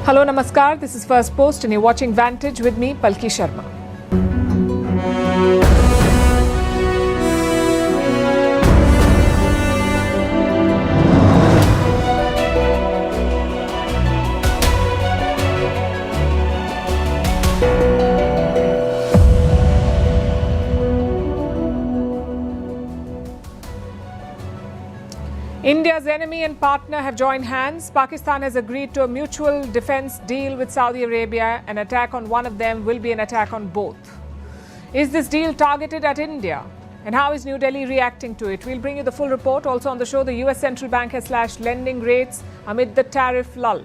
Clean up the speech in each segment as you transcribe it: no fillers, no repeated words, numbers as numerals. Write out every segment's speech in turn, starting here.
Hello, Namaskar. This is Firstpost and you're watching Vantage with me, Palki Sharma. India's enemy and partner have joined hands. Pakistan has agreed to a mutual defense deal with Saudi Arabia. An attack on one of them will be an attack on both. Is this deal targeted at India? And how is New Delhi reacting to it? We'll bring you the full report. Also on the show, the US Central Bank has slashed lending rates amid the tariff lull.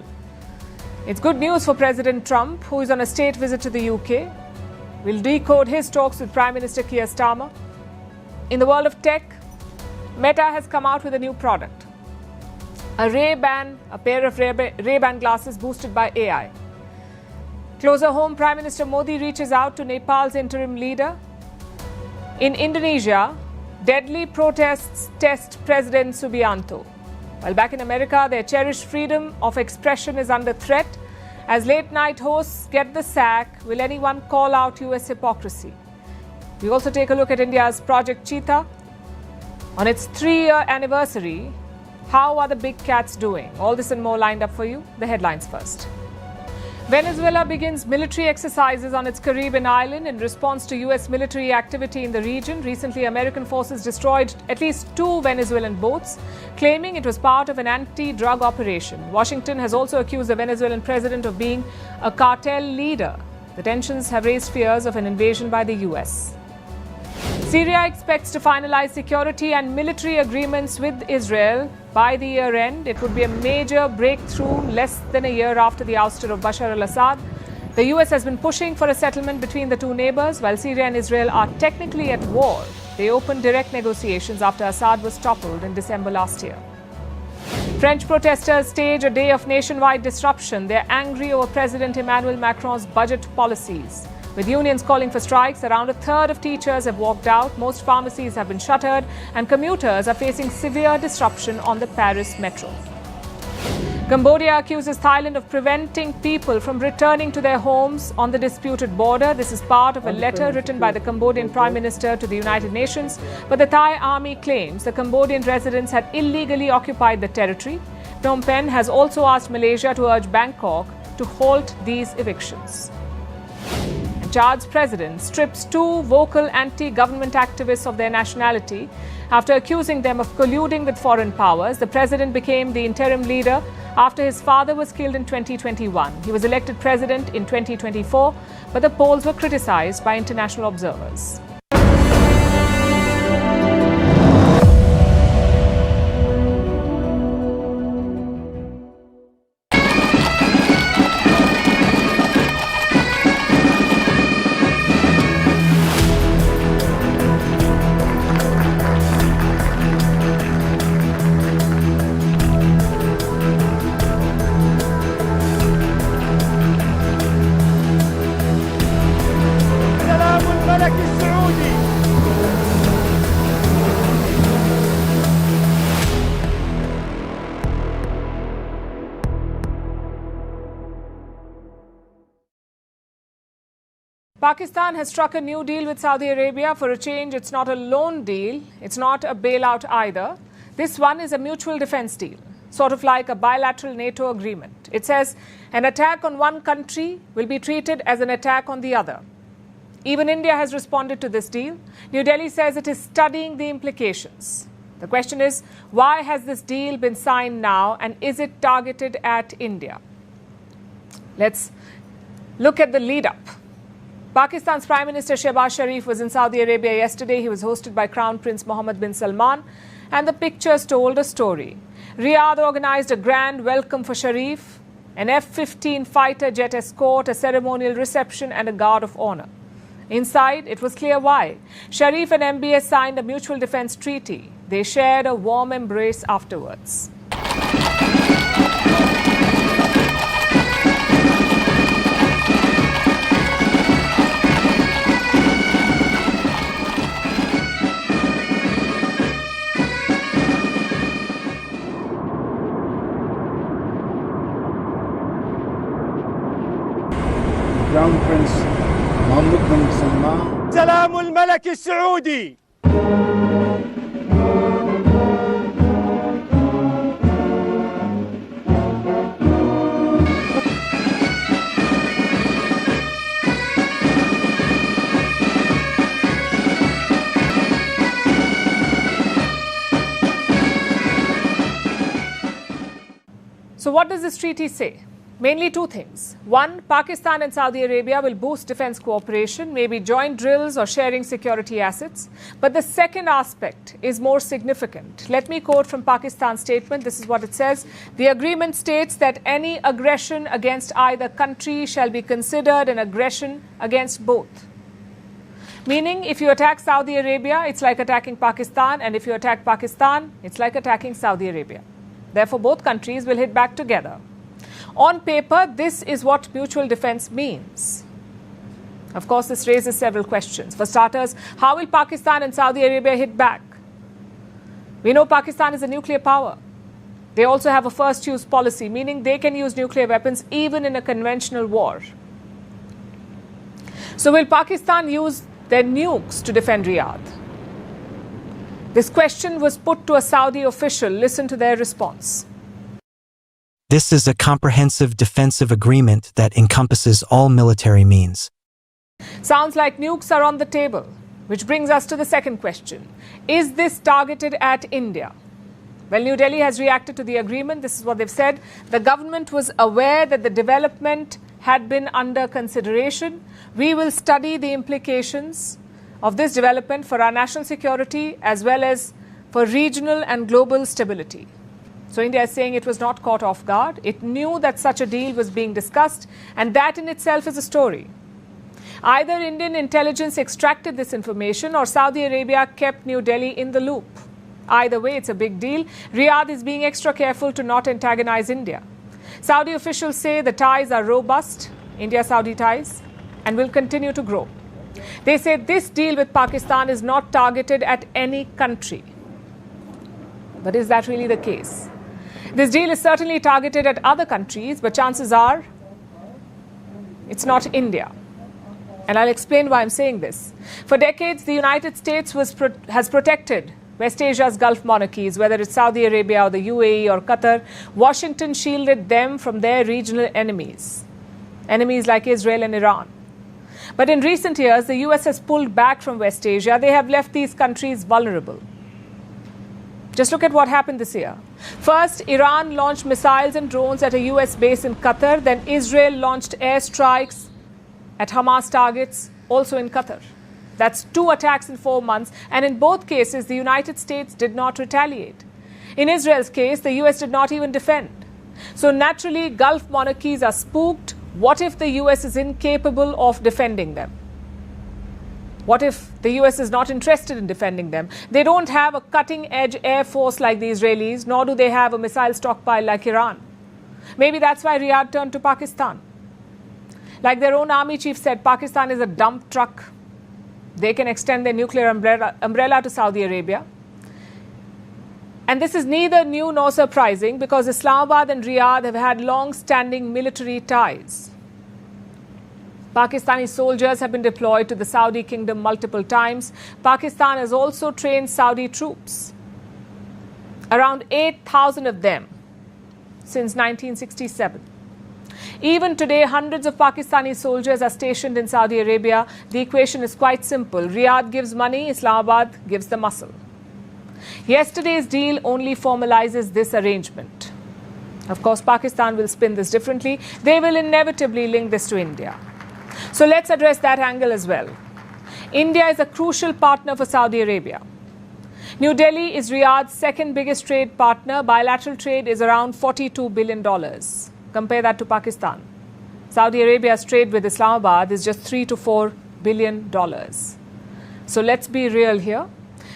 It's good news for President Trump, who is on a state visit to the UK. We'll decode his talks with Prime Minister Keir Starmer. In the world of tech, Meta has come out with a new product, a pair of Ray-Ban glasses boosted by AI. Closer home, Prime Minister Modi reaches out to Nepal's interim leader. In Indonesia, deadly protests test President Subianto. While back in America, their cherished freedom of expression is under threat. As late-night hosts get the sack, will anyone call out US hypocrisy? We also take a look at India's Project Cheetah. On its 3-year anniversary, how are the big cats doing? All this and more lined up for you. The headlines first. Venezuela begins military exercises on its Caribbean island in response to US military activity in the region. Recently, American forces destroyed at least 2 Venezuelan boats, claiming it was part of an anti-drug operation. Washington has also accused the Venezuelan president of being a cartel leader. The tensions have raised fears of an invasion by the US. Syria expects to finalize security and military agreements with Israel by the year end. It would be a major breakthrough less than a year after the ouster of Bashar al-Assad. The US has been pushing for a settlement between the two neighbors. While Syria and Israel are technically at war, they opened direct negotiations after Assad was toppled in December last year. French protesters stage a day of nationwide disruption. They're angry over President Emmanuel Macron's budget policies. With unions calling for strikes, around a third of teachers have walked out. Most pharmacies have been shuttered, and commuters are facing severe disruption on the Paris metro. Cambodia accuses Thailand of preventing people from returning to their homes on the disputed border. This is part of a letter written by the Cambodian Prime Minister to the United Nations. But the Thai army claims the Cambodian residents had illegally occupied the territory. Phnom Penh has also asked Malaysia to urge Bangkok to halt these evictions. Chad's president strips 2 vocal anti-government activists of their nationality after accusing them of colluding with foreign powers. The president became the interim leader after his father was killed in 2021. He was elected president in 2024, but the polls were criticized by international observers. Pakistan has struck a new deal with Saudi Arabia. For a change, it's not a loan deal. It's not a bailout either. This one is a mutual defense deal, sort of like a bilateral NATO agreement. It says an attack on one country will be treated as an attack on the other. Even India has responded to this deal. New Delhi says it is studying the implications. The question is, why has this deal been signed now, and is it targeted at India? Let's look at the lead-up. Pakistan's Prime Minister Shehbaz Sharif was in Saudi Arabia yesterday. He was hosted by Crown Prince Mohammed bin Salman, and the pictures told a story. Riyadh organized a grand welcome for Sharif, an F-15 fighter jet escort, a ceremonial reception, and a guard of honor. Inside, it was clear why. Sharif and MBS signed a mutual defense treaty. They shared a warm embrace afterwards. Crown Prince Mohammed bin Salman. سلام الملك السعودي. So what does this treaty say? Mainly two things. One, Pakistan and Saudi Arabia will boost defense cooperation, maybe joint drills or sharing security assets. But the second aspect is more significant. Let me quote from Pakistan's statement. This is what it says. The agreement states that any aggression against either country shall be considered an aggression against both. Meaning, if you attack Saudi Arabia, it's like attacking Pakistan. And if you attack Pakistan, it's like attacking Saudi Arabia. Therefore, both countries will hit back together. On paper, this is what mutual defense means. Of course, this raises several questions. For starters, how will Pakistan and Saudi Arabia hit back? We know Pakistan is a nuclear power. They also have a first use policy, meaning they can use nuclear weapons even in a conventional war. So will Pakistan use their nukes to defend Riyadh? This question was put to a Saudi official. Listen to their response. This is a comprehensive defensive agreement that encompasses all military means. Sounds like nukes are on the table, which brings us to the second question. Is this targeted at India? Well, New Delhi has reacted to the agreement. This is what they've said. The government was aware that the development had been under consideration. We will study the implications of this development for our national security as well as for regional and global stability. So India is saying it was not caught off guard. It knew that such a deal was being discussed, and that in itself is a story. Either Indian intelligence extracted this information or Saudi Arabia kept New Delhi in the loop. Either way, it's a big deal. Riyadh is being extra careful to not antagonize India. Saudi officials say the ties are robust, India-Saudi ties, and will continue to grow. They say this deal with Pakistan is not targeted at any country. But is that really the case? This deal is certainly targeted at other countries, but chances are it's not India. And I'll explain why I'm saying this. For decades, the United States has protected West Asia's Gulf monarchies, whether it's Saudi Arabia or the UAE or Qatar. Washington shielded them from their regional enemies like Israel and Iran. But in recent years, the US has pulled back from West Asia. They have left these countries vulnerable. Just look at what happened this year. First, Iran launched missiles and drones at a US base in Qatar. Then Israel launched airstrikes at Hamas targets, also in Qatar. That's 2 attacks in 4 months. And in both cases, the United States did not retaliate. In Israel's case, the US did not even defend. So naturally, Gulf monarchies are spooked. What if the US is incapable of defending them? What if the US is not interested in defending them? They don't have a cutting-edge air force like the Israelis, nor do they have a missile stockpile like Iran. Maybe that's why Riyadh turned to Pakistan. Like their own army chief said, Pakistan is a dump truck. They can extend their nuclear umbrella to Saudi Arabia. And this is neither new nor surprising because Islamabad and Riyadh have had long-standing military ties. Pakistani soldiers have been deployed to the Saudi kingdom multiple times. Pakistan has also trained Saudi troops, around 8,000 of them since 1967. Even today, hundreds of Pakistani soldiers are stationed in Saudi Arabia. The equation is quite simple. Riyadh gives money, Islamabad gives the muscle. Yesterday's deal only formalizes this arrangement. Of course, Pakistan will spin this differently. They will inevitably link this to India. So let's address that angle as well. India is a crucial partner for Saudi Arabia. New Delhi is Riyadh's second biggest trade partner. Bilateral trade is around $42 billion. Compare that to Pakistan. Saudi Arabia's trade with Islamabad is just $3 to $4 billion. So let's be real here.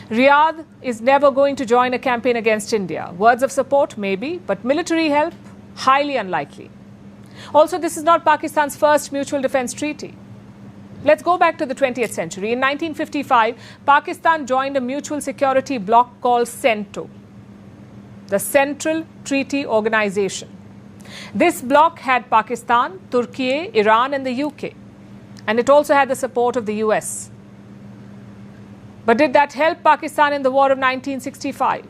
Riyadh is never going to join a campaign against India. Words of support, maybe, but military help, highly unlikely. Also, this is not Pakistan's first mutual defense treaty. Let's go back to the 20th century. In 1955, Pakistan joined a mutual security bloc called CENTO, the Central Treaty Organization. This bloc had Pakistan, Turkey, Iran and the UK. And it also had the support of the US. But did that help Pakistan in the war of 1965?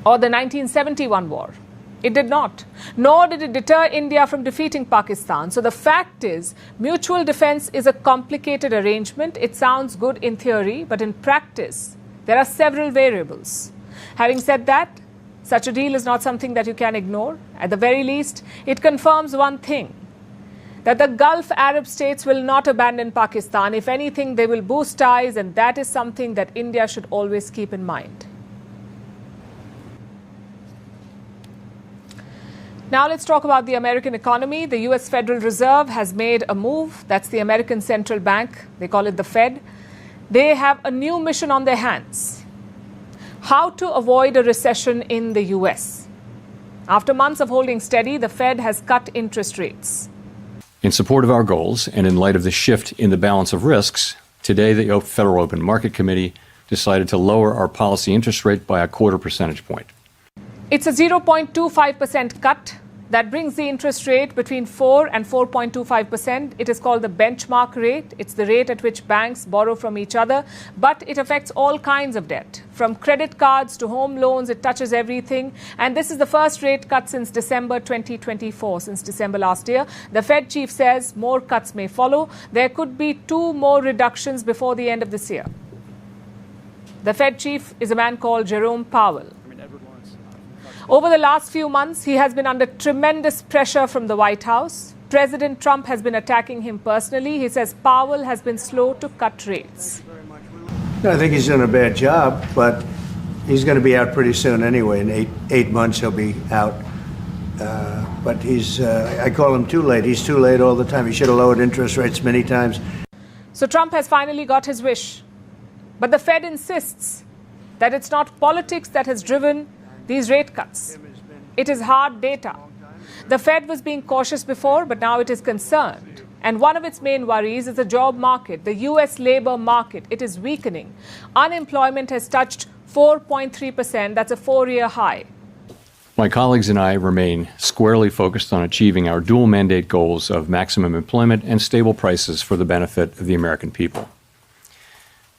Or the 1971 war? It did not. Nor did it deter India from defeating Pakistan. So the fact is, mutual defense is a complicated arrangement. It sounds good in theory, but in practice, there are several variables. Having said that, such a deal is not something that you can ignore. At the very least, it confirms one thing, that the Gulf Arab states will not abandon Pakistan. If anything, they will boost ties, and that is something that India should always keep in mind. Now let's talk about the American economy. The US Federal Reserve has made a move. That's the American Central Bank. They call it the Fed. They have a new mission on their hands. How to avoid a recession in the US. After months of holding steady, the Fed has cut interest rates. In support of our goals and in light of the shift in the balance of risks, today the Federal Open Market Committee decided to lower our policy interest rate by a 0.25 percentage point. It's a 0.25% cut that brings the interest rate between 4 and 4.25%. It is called the benchmark rate. It's the rate at which banks borrow from each other, but it affects all kinds of debt. From credit cards to home loans, it touches everything. And this is the first rate cut since December 2024, since December last year. The Fed chief says more cuts may follow. There could be 2 more reductions before the end of this year. The Fed chief is a man called Jerome Powell. Over the last few months, he has been under tremendous pressure from the White House. President Trump has been attacking him personally. He says Powell has been slow to cut rates. I think he's done a bad job, but he's going to be out pretty soon anyway. In eight months, he'll be out. But I call him too late. He's too late all the time. He should have lowered interest rates many times. So Trump has finally got his wish. But the Fed insists that it's not politics that has driven these rate cuts. It is hard data. The Fed was being cautious before, but now it is concerned. And one of its main worries is the job market, the US labor market. It is weakening. Unemployment has touched 4.3%. That's a 4-year high. My colleagues and I remain squarely focused on achieving our dual mandate goals of maximum employment and stable prices for the benefit of the American people.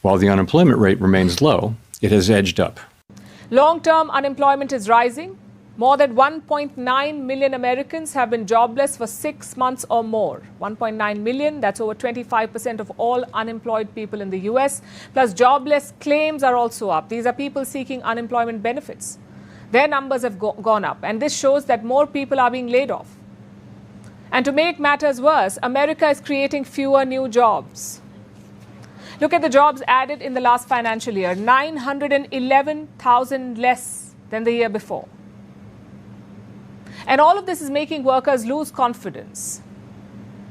While the unemployment rate remains low, it has edged up. Long-term unemployment is rising. More than 1.9 million Americans have been jobless for 6 months or more. 1.9 million, that's over 25% of all unemployed people in the US. Plus, jobless claims are also up. These are people seeking unemployment benefits. Their numbers have gone up, and this shows that more people are being laid off. And to make matters worse, America is creating fewer new jobs. Look at the jobs added in the last financial year, 911,000 less than the year before. And all of this is making workers lose confidence.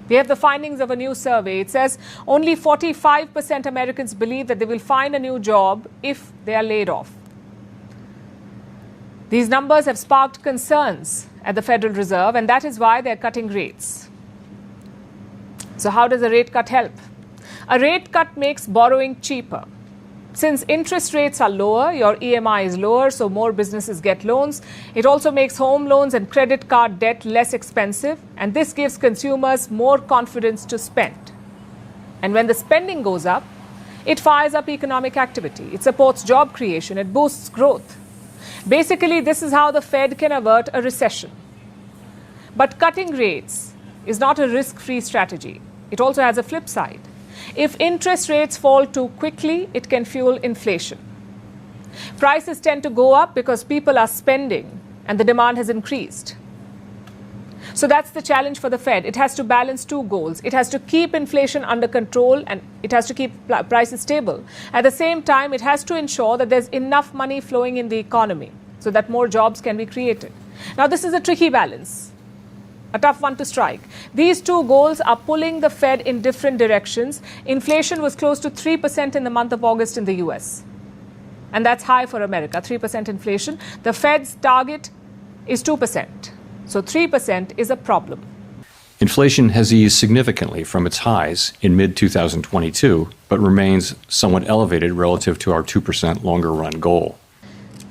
We have the findings of a new survey. It says only 45% Americans believe that they will find a new job if they are laid off. These numbers have sparked concerns at the Federal Reserve, and that is why they're cutting rates. So how does a rate cut help? A rate cut makes borrowing cheaper. Since interest rates are lower, your EMI is lower, so more businesses get loans. It also makes home loans and credit card debt less expensive, and this gives consumers more confidence to spend. And when the spending goes up, it fires up economic activity. It supports job creation. It boosts growth. Basically, this is how the Fed can avert a recession. But cutting rates is not a risk-free strategy. It also has a flip side. If interest rates fall too quickly, it can fuel inflation. Prices tend to go up because people are spending and the demand has increased. So that's the challenge for the Fed. It has to balance 2 goals. It has to keep inflation under control and it has to keep prices stable. At the same time, it has to ensure that there's enough money flowing in the economy so that more jobs can be created. Now, this is a tricky balance. A tough one to strike. These 2 goals are pulling the Fed in different directions. Inflation was close to 3% in the month of August in the US. And that's high for America, 3% inflation. The Fed's target is 2%. So 3% is a problem. Inflation has eased significantly from its highs in mid-2022, but remains somewhat elevated relative to our 2% longer-run goal.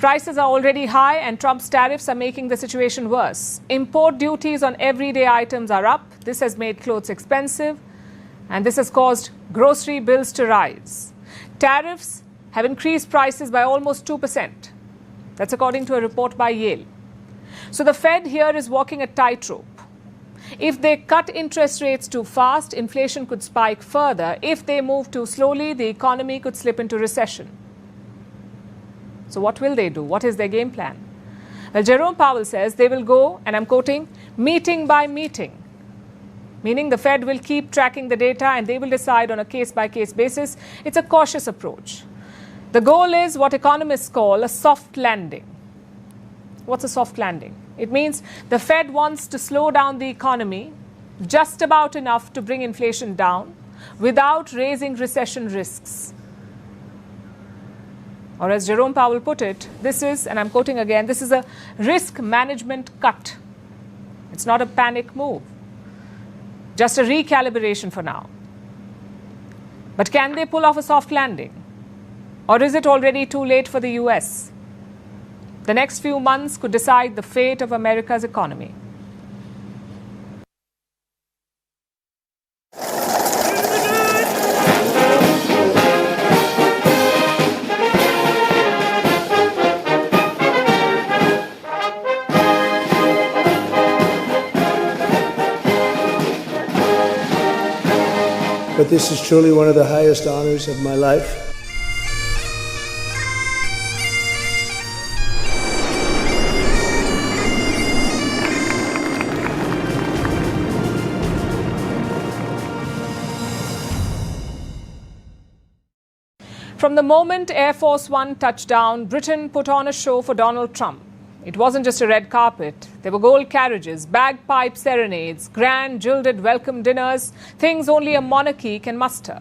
Prices are already high and Trump's tariffs are making the situation worse. Import duties on everyday items are up. This has made clothes expensive and this has caused grocery bills to rise. Tariffs have increased prices by almost 2%. That's according to a report by Yale. So the Fed here is walking a tightrope. If they cut interest rates too fast, inflation could spike further. If they move too slowly, the economy could slip into recession. So what will they do? What is their game plan? Well, Jerome Powell says they will go, and I'm quoting, meeting by meeting, meaning the Fed will keep tracking the data and they will decide on a case-by-case basis. It's a cautious approach. The goal is what economists call a soft landing. What's a soft landing? It means the Fed wants to slow down the economy just about enough to bring inflation down without raising recession risks. Or as Jerome Powell put it, this is, and I'm quoting again, this is a risk management cut. It's not a panic move. Just a recalibration for now. But can they pull off a soft landing? Or is it already too late for the US? The next few months could decide the fate of America's economy. But this is truly one of the highest honors of my life. From the moment Air Force One touched down, Britain put on a show for Donald Trump. It wasn't just a red carpet. There were gold carriages, bagpipe serenades, grand gilded welcome dinners, things only a monarchy can muster.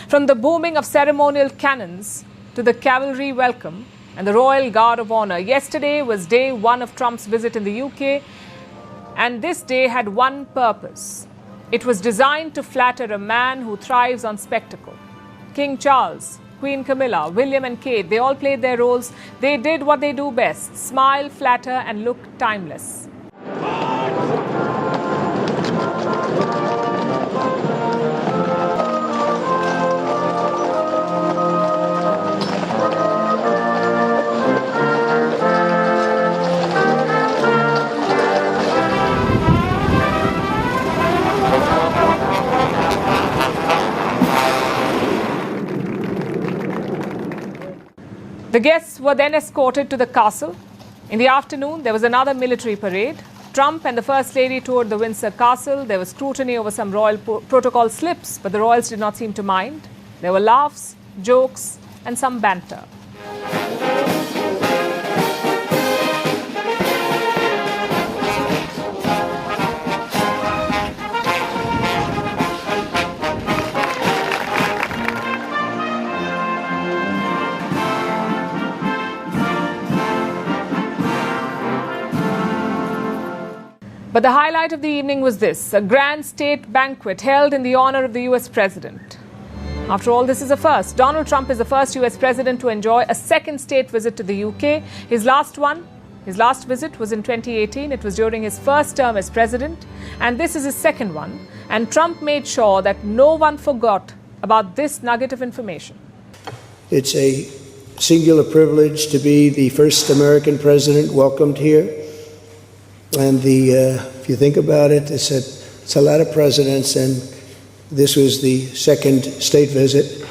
From the booming of ceremonial cannons to the cavalry welcome and the Royal Guard of Honor, yesterday was day one of Trump's visit in the UK, and this day had one purpose. It was designed to flatter a man who thrives on spectacle. King Charles, Queen Camilla, William and Kate, they all played their roles. They did what they do best, smile, flatter and look timeless. The guests were then escorted to the castle. In the afternoon, there was another military parade. Trump and the First Lady toured the Windsor Castle. There was scrutiny over some royal protocol slips, but the royals did not seem to mind. There were laughs, jokes, and some banter. But the highlight of the evening was this, a grand state banquet held in the honor of the US president. After all, this is a first. Donald Trump is the first US president to enjoy a second state visit to the UK. His last visit was in 2018. It was during his first term as president. And this is his second one. And Trump made sure that no one forgot about this nugget of information. It's a singular privilege to be the first American president welcomed here. And if you think about it, it's a lot of presidents, and this was the second state visit,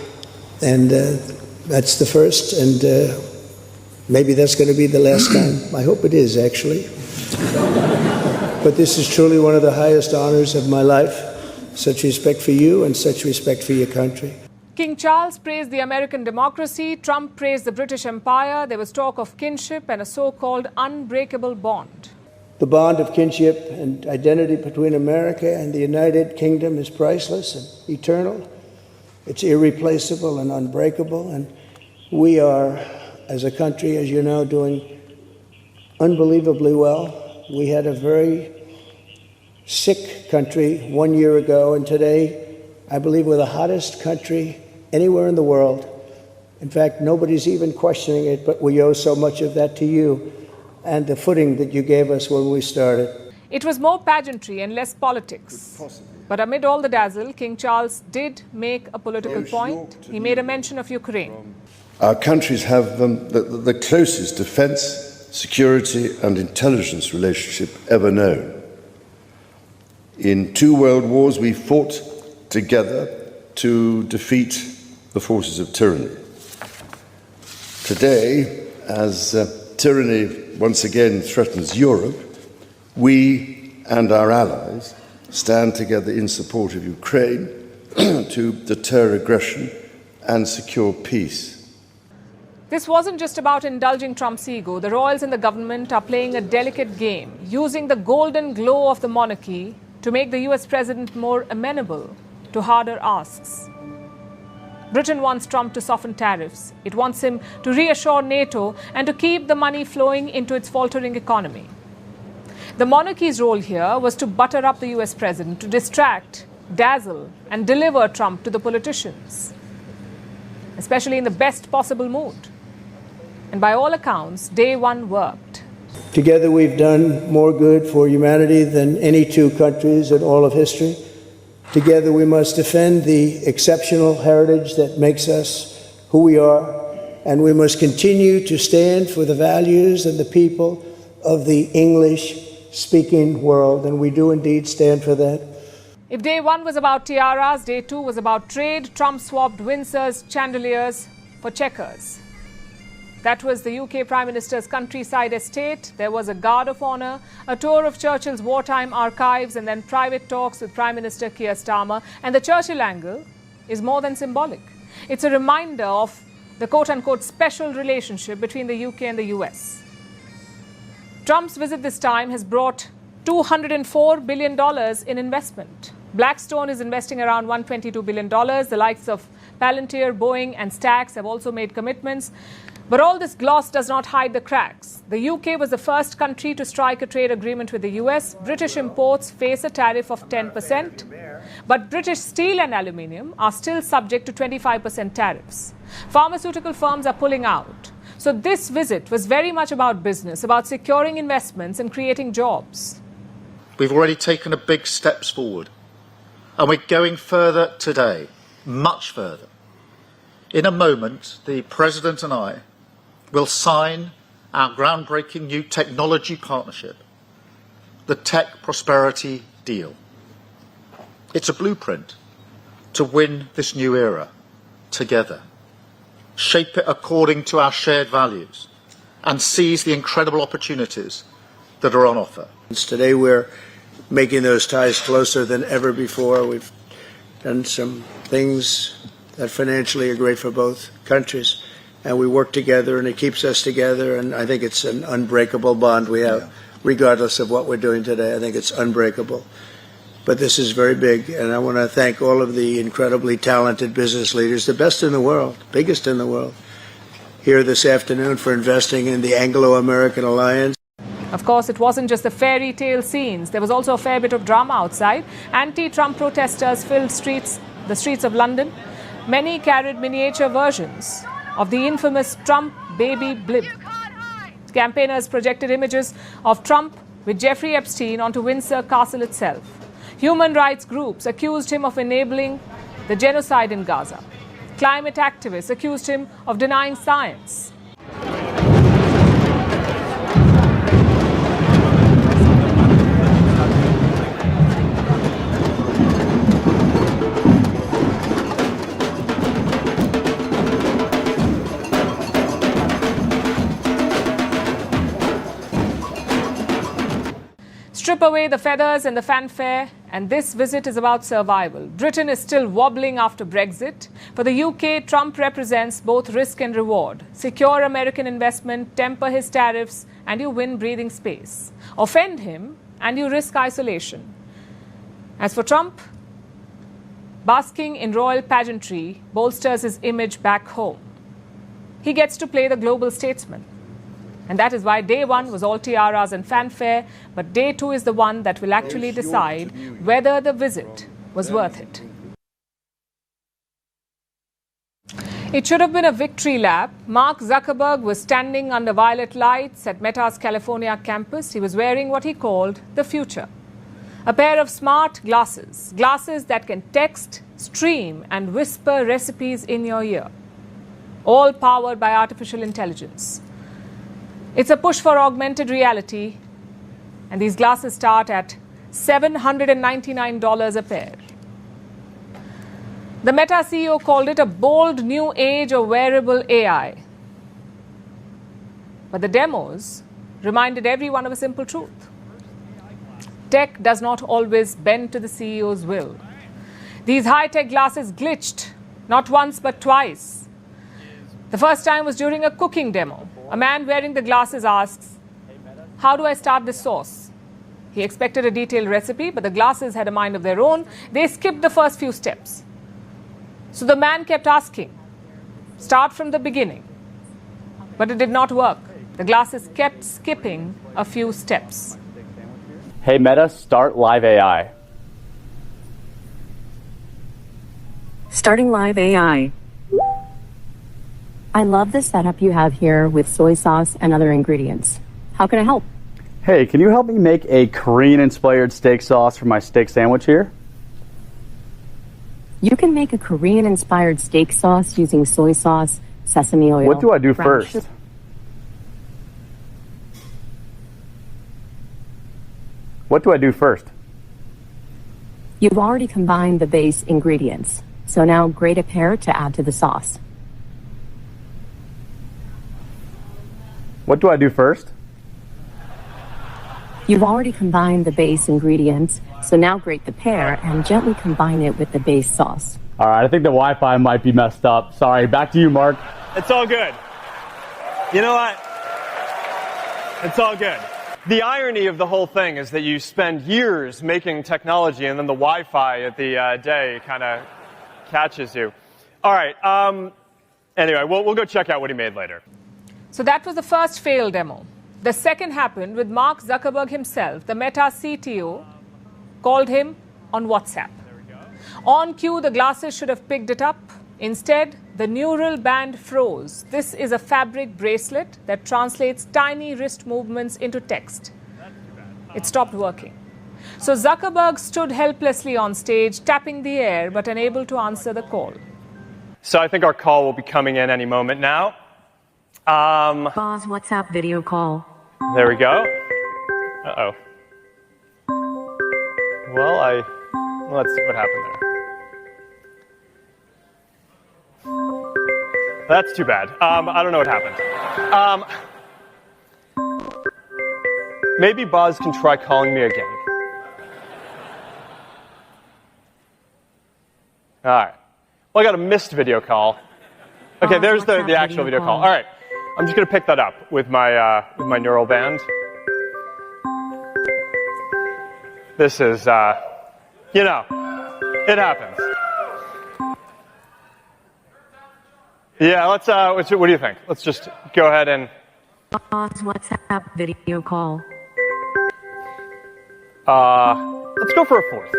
and that's the first, and maybe that's going to be the last time. I hope it is, actually. But this is truly one of the highest honors of my life. Such respect for you and such respect for your country. King Charles praised the American democracy. Trump praised the British Empire. There was talk of kinship and a so-called unbreakable bond. The bond of kinship and identity between America and the United Kingdom is priceless and eternal. It's irreplaceable and unbreakable. And we are, as a country, as you know, doing unbelievably well. We had a very sick country 1 year ago, and today, I believe we're the hottest country anywhere in the world. In fact, nobody's even questioning it, but we owe so much of that to you and the footing that you gave us when we started. It was more pageantry and less politics. But amid all the dazzle, King Charles did make a political point. He made a mention of Ukraine. Our countries have the closest defence, security and intelligence relationship ever known. In 2 world wars, we fought together to defeat the forces of tyranny. Today, as tyranny once again threatens Europe, we and our allies stand together in support of Ukraine to deter aggression and secure peace. This wasn't just about indulging Trump's ego. The royals in the government are playing a delicate game, using the golden glow of the monarchy to make the US president more amenable to harder asks. Britain wants Trump to soften tariffs. It wants him to reassure NATO and to keep the money flowing into its faltering economy. The monarchy's role here was to butter up the US president, to distract, dazzle, and deliver Trump to the politicians, especially in the best possible mood. And by all accounts, day one worked. Together we've done more good for humanity than any 2 countries in all of history. Together we must defend the exceptional heritage that makes us who we are, and we must continue to stand for the values and the people of the English-speaking world, and we do indeed stand for that. If day one was about tiaras, day 2 was about trade. Trump swapped Windsor's chandeliers for checkers. That was the UK Prime Minister's countryside estate. There was a guard of honour, a tour of Churchill's wartime archives, and then private talks with Prime Minister Keir Starmer. And the Churchill angle is more than symbolic. It's a reminder of the quote-unquote special relationship between the UK and the US. Trump's visit this time has brought $204 billion in investment. Blackstone is investing around $122 billion. The likes of Palantir, Boeing and Stax have also made commitments. But all this gloss does not hide the cracks. The UK was the first country to strike a trade agreement with the US. British imports face a tariff of 10%. But British steel and aluminium are still subject to 25% tariffs. Pharmaceutical firms are pulling out. So this visit was very much about business, about securing investments and creating jobs. We've already taken a big steps forward. And we're going further today, much further. In a moment, the President and I will sign our groundbreaking new technology partnership, the Tech Prosperity Deal. It's a blueprint to win this new era together, shape it according to our shared values, and seize the incredible opportunities that are on offer. Today we're making those ties closer than ever before. We've done some things that financially are great for both countries, and we work together, and it keeps us together, and I think it's an unbreakable bond we have, regardless of what we're doing today. I think it's unbreakable. But this is very big, and I want to thank all of the incredibly talented business leaders, the best in the world, biggest in the world, here this afternoon for investing in the Anglo-American Alliance. Of course, it wasn't just the fairy tale scenes. There was also a fair bit of drama outside. Anti-Trump protesters filled the streets of London. Many carried miniature versions of the infamous Trump baby blimp. Campaigners projected images of Trump with Jeffrey Epstein onto Windsor Castle itself. Human rights groups accused him of enabling the genocide in Gaza. Climate activists accused him of denying science. Strip away the feathers and the fanfare, and this visit is about survival. Britain is still wobbling after Brexit. For the UK, Trump represents both risk and reward. Secure American investment, temper his tariffs, and you win breathing space. Offend him, and you risk isolation. As for Trump, basking in royal pageantry bolsters his image back home. He gets to play the global statesman. And that is why day one was all tiaras and fanfare, but day 2 is the one that will actually decide whether the visit was worth it. It should have been a victory lap. Mark Zuckerberg was standing under violet lights at Meta's California campus. He was wearing what he called the future. A pair of smart glasses, glasses that can text, stream, and whisper recipes in your ear, all powered by artificial intelligence. It's a push for augmented reality, and these glasses start at $799 a pair. The Meta CEO called it a bold new age of wearable AI. But the demos reminded everyone of a simple truth. Tech does not always bend to the CEO's will. These high-tech glasses glitched, not once but twice. The first time was during a cooking demo. A man wearing the glasses asks, "How do I start this sauce?" He expected a detailed recipe, but the glasses had a mind of their own. They skipped the first few steps. So the man kept asking, "Start from the beginning." But it did not work. The glasses kept skipping a few steps. Hey Meta, start live AI. Starting live AI. I love the setup you have here with soy sauce and other ingredients. How can I help? Hey, can you help me make a Korean-inspired steak sauce for my steak sandwich here? You can make a Korean-inspired steak sauce using soy sauce, sesame oil. What do I do brown first? sugar. What do I do first? You've already combined the base ingredients, so now grate a pear to add to the sauce. What do I do first? You've already combined the base ingredients, so now grate the pear and gently combine it with the base sauce. All right, I think the Wi-Fi might be messed up. Sorry, back to you, Mark. It's all good. You know what? It's all good. The irony of the whole thing is that you spend years making technology and then the Wi-Fi at the day kind of catches you. All right. Anyway, we'll go check out what he made later. So that was the first failed demo. The second happened with Mark Zuckerberg himself. The Meta CTO called him on WhatsApp. On cue, the glasses should have picked it up. Instead, the neural band froze. This is a fabric bracelet that translates tiny wrist movements into text. It stopped working. So Zuckerberg stood helplessly on stage, tapping the air, but unable to answer the call. So I think our call will be coming in any moment now. Pause WhatsApp video call. There we go. Uh-oh. Well, let's see what happened there. That's too bad. I don't know what happened. Maybe Buzz can try calling me again. All right. Well, I got a missed video call. Okay, there's the actual video call. All right. I'm just going to pick that up with my neural band. This is, it happens. Yeah, let's, what do you think? Let's just go ahead and... Pause WhatsApp video call. Let's go for a fourth.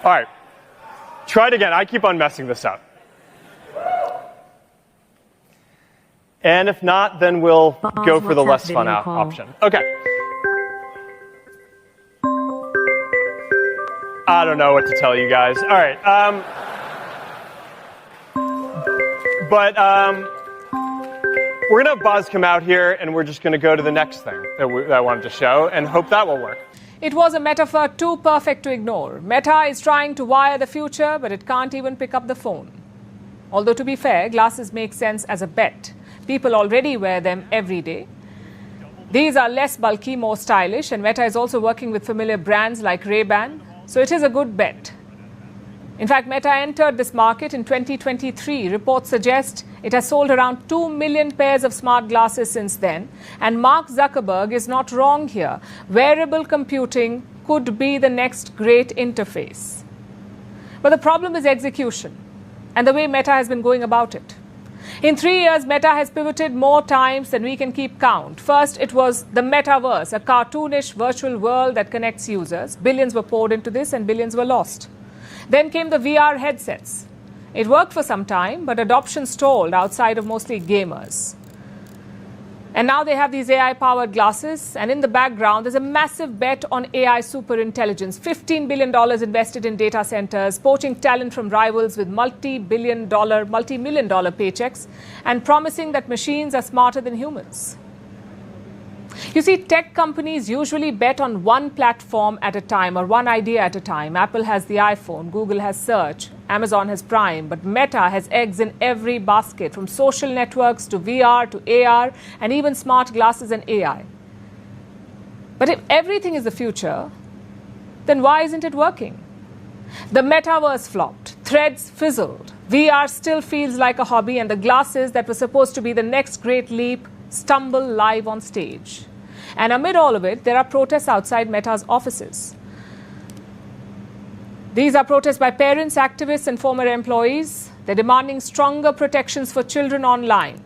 All right, try it again. I keep on messing this up. And if not, then we'll go for the less fun option. Okay. I don't know what to tell you guys. All right. We're going to have Buzz come out here, and we're just going to go to the next thing that I wanted to show and hope that will work. It was a metaphor too perfect to ignore. Meta is trying to wire the future, but it can't even pick up the phone. Although, to be fair, glasses make sense as a bet. People already wear them every day. These are less bulky, more stylish, and Meta is also working with familiar brands like Ray-Ban, so it is a good bet. In fact, Meta entered this market in 2023. Reports suggest it has sold around 2 million pairs of smart glasses since then. And Mark Zuckerberg is not wrong here. Wearable computing could be the next great interface. But the problem is execution and the way Meta has been going about it. In 3 years, Meta has pivoted more times than we can keep count. First, it was the metaverse, a cartoonish virtual world that connects users. Billions were poured into this and billions were lost. Then came the VR headsets. It worked for some time, but adoption stalled outside of mostly gamers. And now they have these AI-powered glasses, and in the background, there's a massive bet on AI superintelligence. $15 billion invested in data centers, poaching talent from rivals with multi-million dollar paychecks, and promising that machines are smarter than humans. You see, tech companies usually bet on one platform at a time or one idea at a time. Apple has the iPhone, Google has search, Amazon has Prime, but Meta has eggs in every basket, from social networks to VR to AR and even smart glasses and AI. But if everything is the future, then why isn't it working? The metaverse flopped, Threads fizzled, VR still feels like a hobby, and the glasses that were supposed to be the next great leap stumble live on stage. And amid all of it, there are protests outside Meta's offices. These are protests by parents, activists, and former employees. They're demanding stronger protections for children online.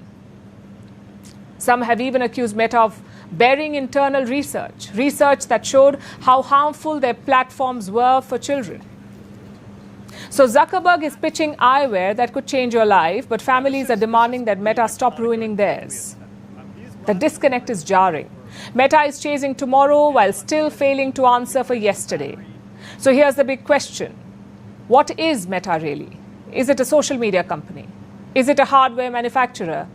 Some have even accused Meta of burying internal research that showed how harmful their platforms were for children. So Zuckerberg is pitching eyewear that could change your life, but families are demanding that Meta stop ruining theirs. The disconnect is jarring. Meta is chasing tomorrow while still failing to answer for yesterday. So here's the big question. What is Meta really? Is it a social media company? Is it a hardware manufacturer?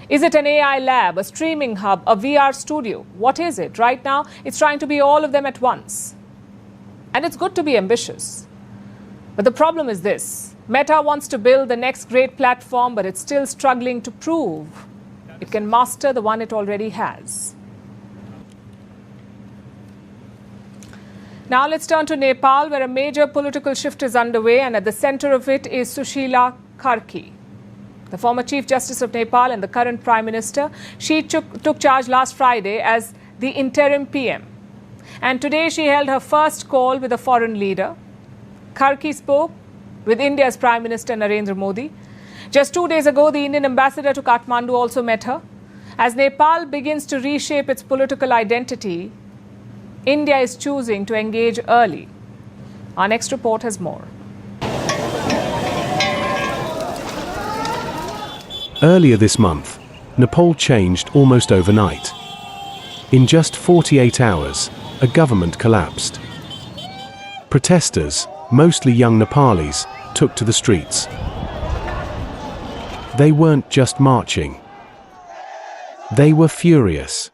Is it an AI lab, a streaming hub, a VR studio? What is it? Right now, it's trying to be all of them at once. And it's good to be ambitious. But the problem is this. Meta wants to build the next great platform, but it's still struggling to prove it can master the one it already has. Now let's turn to Nepal, where a major political shift is underway, and at the center of it is Sushila Karki, the former Chief Justice of Nepal and the current Prime Minister. She took charge last Friday as the interim PM. And today she held her first call with a foreign leader. Karki spoke with India's Prime Minister Narendra Modi. Just 2 days ago, the Indian ambassador to Kathmandu also met her. As Nepal begins to reshape its political identity, India is choosing to engage early. Our next report has more. Earlier this month, Nepal changed almost overnight. In just 48 hours, a government collapsed. Protesters, mostly young Nepalis, took to the streets. They weren't just marching. They were furious.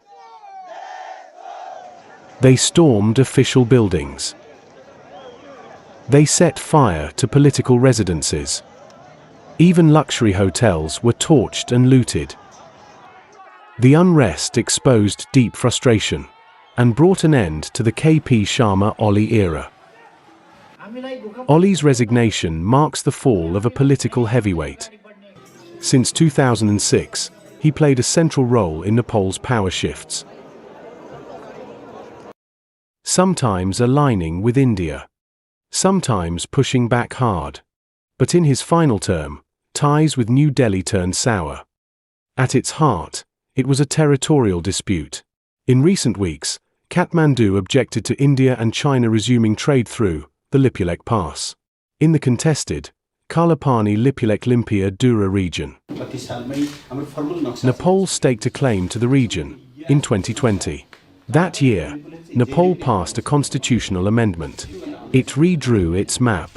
They stormed official buildings. They set fire to political residences. Even luxury hotels were torched and looted. The unrest exposed deep frustration and brought an end to the KP Sharma Oli era. Oli's resignation marks the fall of a political heavyweight. Since 2006, he played a central role in Nepal's power shifts, sometimes aligning with India, sometimes pushing back hard. But in his final term, ties with New Delhi turned sour. At its heart, it was a territorial dispute. In recent weeks, Kathmandu objected to India and China resuming trade through the Lipulekh Pass in the contested Kalapani-Lipulekh-Limpia Dura region. Nepal staked a claim to the region in 2020. That year, Nepal passed a constitutional amendment. It redrew its map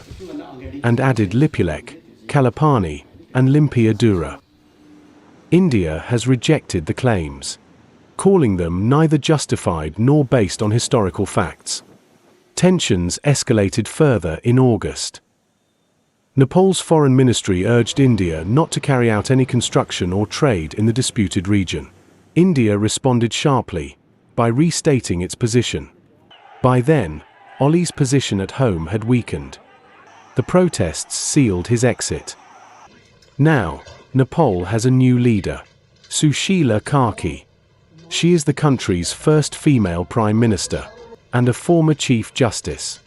and added Lipulekh, Kalapani, and Limpia Dura. India has rejected the claims, calling them neither justified nor based on historical facts. Tensions escalated further in August. Nepal's foreign ministry urged India not to carry out any construction or trade in the disputed region. India responded sharply by restating its position. By then, Oli's position at home had weakened. The protests sealed his exit. Now, Nepal has a new leader, Sushila Karki. She is the country's first female prime minister and a former chief justice.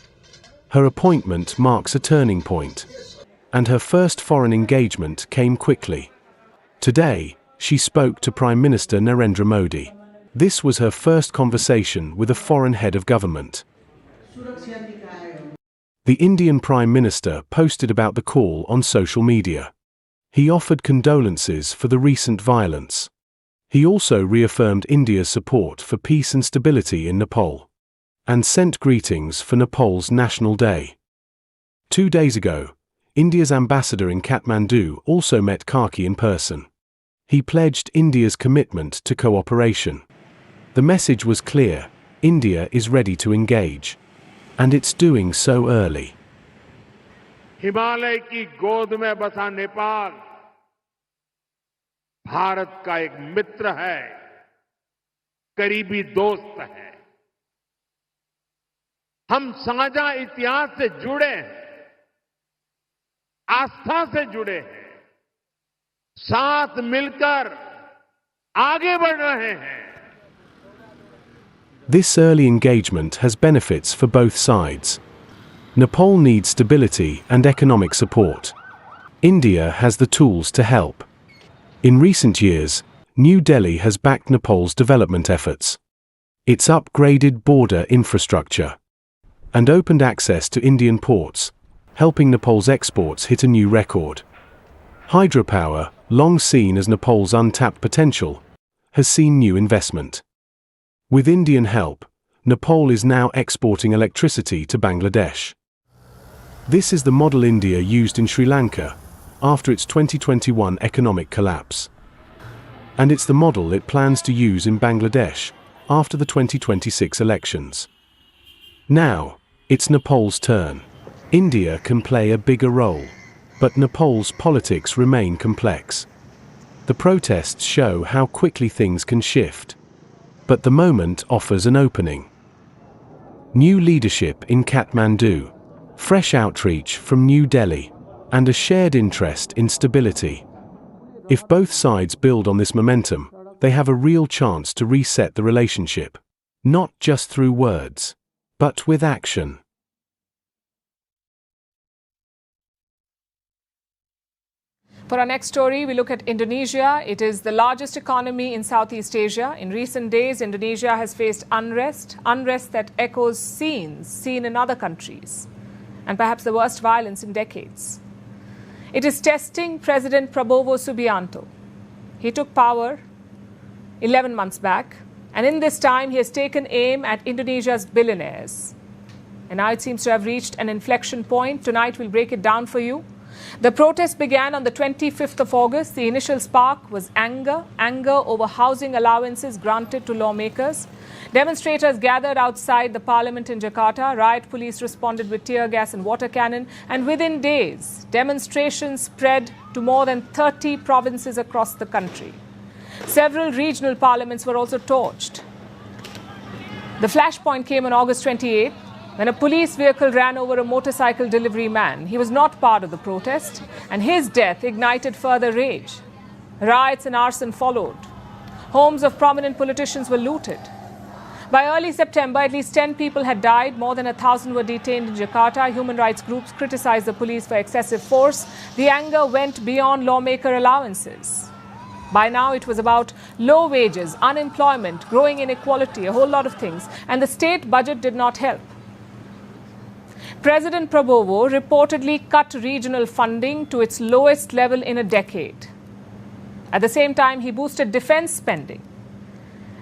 Her appointment marks a turning point, and her first foreign engagement came quickly. Today, she spoke to Prime Minister Narendra Modi. This was her first conversation with a foreign head of government. The Indian Prime Minister posted about the call on social media. He offered condolences for the recent violence. He also reaffirmed India's support for peace and stability in Nepal, and sent greetings for Nepal's National Day. 2 days ago, India's ambassador in Kathmandu also met Palki in person. He pledged India's commitment to cooperation. The message was clear: India is ready to engage, and it's doing so early. Himalaya की गोद में बसा नेपाल भारत का एक मित्र है, करीबी दोस्त है। हम साझा इतिहास से जुड़े हैं, आस्था से जुड़े हैं, साथ मिलकर आगे बढ़ रहे हैं। This early engagement has benefits for both sides. Nepal needs stability and economic support. India has the tools to help. In recent years, New Delhi has backed Nepal's development efforts. It's upgraded border infrastructure and opened access to Indian ports, helping Nepal's exports hit a new record. Hydropower, long seen as Nepal's untapped potential, has seen new investment. With Indian help, Nepal is now exporting electricity to Bangladesh. This is the model India used in Sri Lanka after its 2021 economic collapse. And it's the model it plans to use in Bangladesh after the 2026 elections. Now, it's Nepal's turn. India can play a bigger role, but Nepal's politics remain complex. The protests show how quickly things can shift. But the moment offers an opening. New leadership in Kathmandu, fresh outreach from New Delhi, and a shared interest in stability. If both sides build on this momentum, they have a real chance to reset the relationship, not just through words, but with action. For our next story, we look at Indonesia. It is the largest economy in Southeast Asia. In recent days, Indonesia has faced unrest that echoes scenes seen in other countries, and perhaps the worst violence in decades. It is testing President Prabowo Subianto. He took power 11 months back, and in this time, he has taken aim at Indonesia's billionaires. And now it seems to have reached an inflection point. Tonight, we'll break it down for you. The protest began on the 25th of August. The initial spark was anger over housing allowances granted to lawmakers. Demonstrators gathered outside the parliament in Jakarta. Riot police responded with tear gas and water cannon. And within days, demonstrations spread to more than 30 provinces across the country. Several regional parliaments were also torched. The flashpoint came on August 28th. When a police vehicle ran over a motorcycle delivery man. He was not part of the protest, and his death ignited further rage. Riots and arson followed. Homes of prominent politicians were looted. By early September, at least 10 people had died. More than 1,000 were detained in Jakarta. Human rights groups criticized the police for excessive force. The anger went beyond lawmaker allowances. By now, it was about low wages, unemployment, growing inequality, a whole lot of things. And the state budget did not help. President Prabowo reportedly cut regional funding to its lowest level in a decade. At the same time, he boosted defense spending.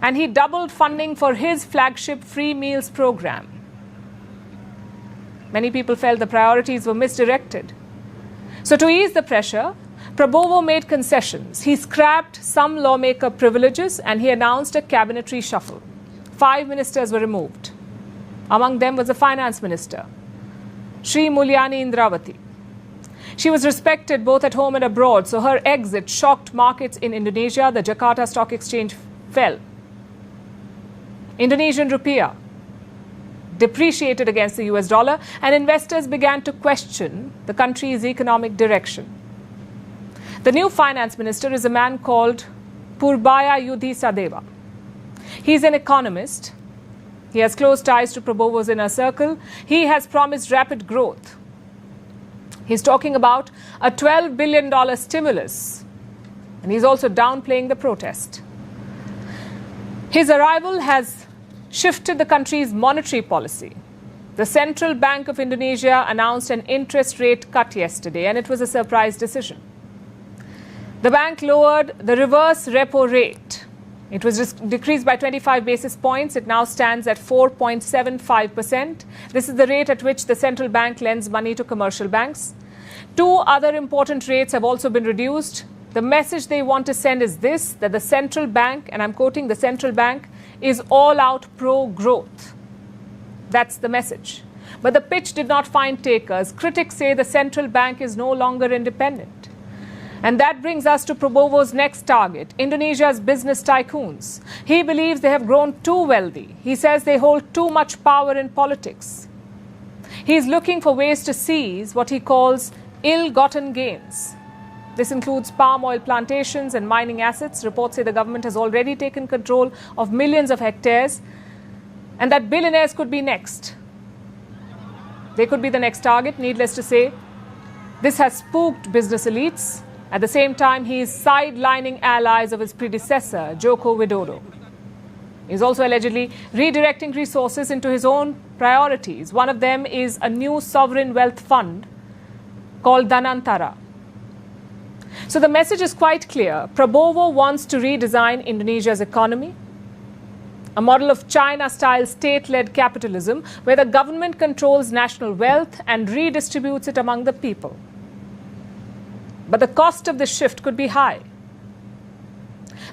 And he doubled funding for his flagship free meals program. Many people felt the priorities were misdirected. So to ease the pressure, Prabowo made concessions. He scrapped some lawmaker privileges and he announced a cabinet reshuffle. 5 ministers were removed. Among them was the finance minister, Sri Mulyani Indrawati. She was respected both at home and abroad, so her exit shocked markets in Indonesia. The Jakarta Stock Exchange fell. Indonesian rupiah depreciated against the US dollar, and investors began to question the country's economic direction. The new finance minister is a man called Purbaya Yudhisadeva. He's an economist. He has close ties to Prabowo's inner circle. He has promised rapid growth. He's talking about a $12 billion stimulus And he's also downplaying the protest. His arrival has shifted the country's monetary policy. The Central Bank of Indonesia announced an interest rate cut yesterday, and it was a surprise decision. The bank lowered the reverse repo rate. It was decreased by 25 basis points. It now stands at 4.75%. This is the rate at which the central bank lends money to commercial banks. Two other important rates have also been reduced. The message they want to send is this, that the central bank, and I'm quoting, the central bank is all out pro-growth. That's the message. But the pitch did not find takers. Critics say the central bank is no longer independent. And that brings us to Prabowo's next target, Indonesia's business tycoons. He believes they have grown too wealthy. He says they hold too much power in politics. He is looking for ways to seize what he calls ill-gotten gains. This includes palm oil plantations and mining assets. Reports say the government has already taken control of millions of hectares, and that billionaires could be next. They could be the next target, needless to say. This has spooked business elites. At the same time, he is sidelining allies of his predecessor, Joko Widodo. He is also allegedly redirecting resources into his own priorities. One of them is a new sovereign wealth fund called Danantara. So the message is quite clear. Prabowo wants to redesign Indonesia's economy, a model of China-style state-led capitalism where the government controls national wealth and redistributes it among the people. But the cost of this shift could be high.